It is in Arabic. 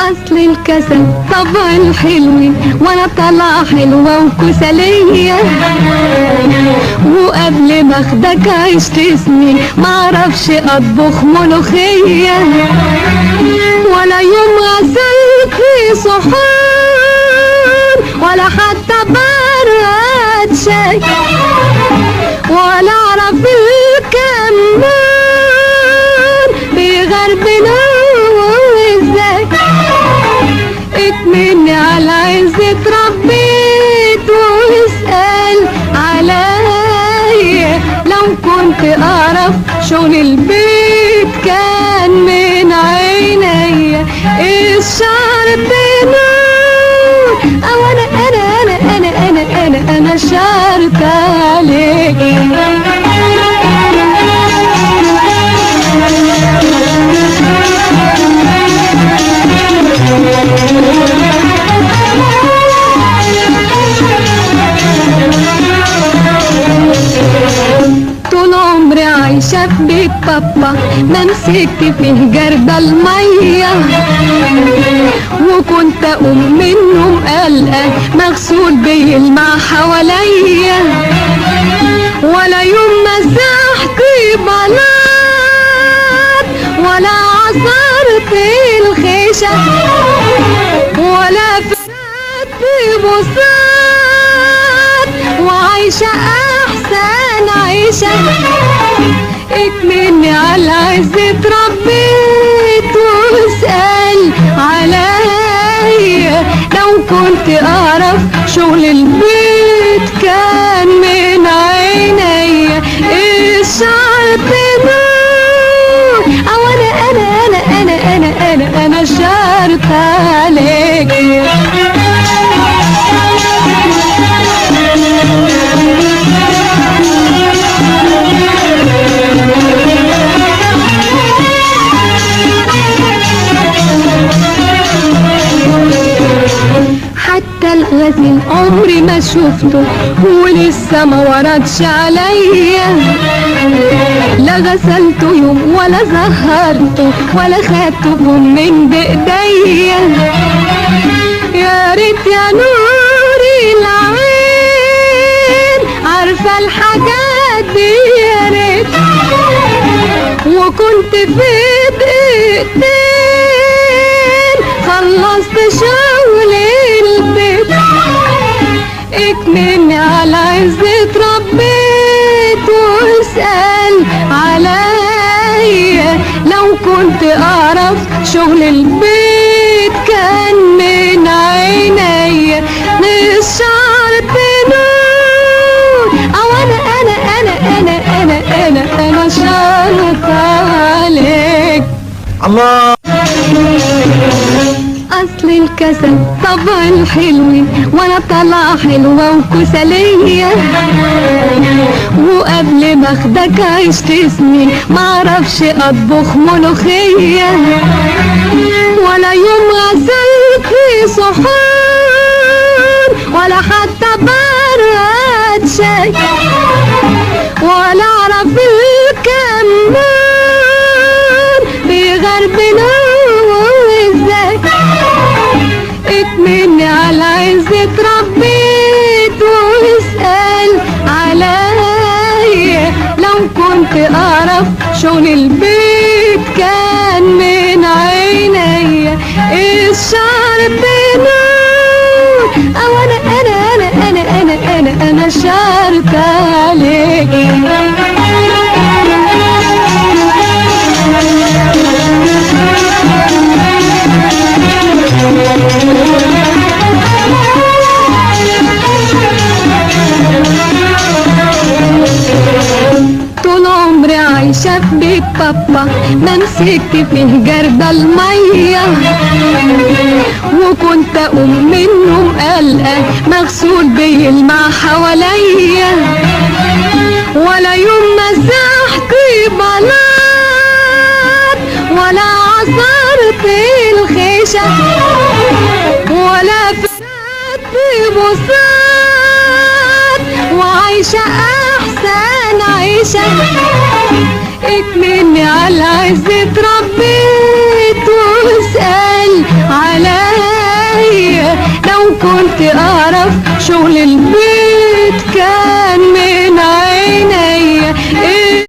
اصل الكسل طبع الحلو وانا طالعه حلوه وكسليه، وقبل ما اخدك عشت سنين معرفش اطبخ ملوخيه، ولا يوم غسلت صحون ولا حتى براد شاي، ولا اعرف الكمان بيغربنا ازاي. اكمني على عزة ربيت واسأل عليا، لو كنت اعرف شغل البيت كان من عينيا. الشعر بنور او انا شعرت عليك. طول عمري عايشة في بيت بابا ما مسكت فيه جرد المية، وكنت اقوم من النوم قلقة مغسول بيلمع حواليا، ولا يوم مسحت بلاط ولا عصرت الخيشة ولا فرقت بساط، وعايشة احسن عيشة. اكمني على عزة ربيت واسأل عليا، لو كنت اعرف شغل البيت كان من عينيا. الشعر بنور او انا شعرت عليك. حتى الغسيل عمري ما شفته ولسه ما وردش عليا، لا غسلته يوم ولا زهرته ولا خدته من بايديا. يا ريت يا نوري العين عارفه الحاجات دي يا ريت، وكنت في دقيقتين خلصت شغل البيت. اكمني على عزة ربيت واسأل عليا، لو كنت اعرف شغل البيت كان من عينيا. الشعر بنور او انا شعرت عليك. الله. اصل الكسل طبع الحلو وانا طالعه حلوه وكسليه، وقبل ما اخدك عشت سنين معرفش اطبخ ملوخيه، ولا يوم غسلت صحون ولا حتى براد شاي، ولا اعرف الكمان بيغربنا ازاي. اكمني على عزة ربيت واسأل عليا، لو كنت اعرف شغل البيت كان من عينيا. الشعر بنور او انا شعرت عليك. طول عمري عايشة في بيت بابا ما مسكت فيه جرد المية، وكنت اقوم من النوم قلقة مغسول بيلمع حواليا، ولا يوم مسحت بلاط ولا عصرت الخيشة ولا فرقت بساط، وعايشة احسن عيشة. اكمني على عزة ربيت واسأل عليا، كنت اعرف شغل البيت كان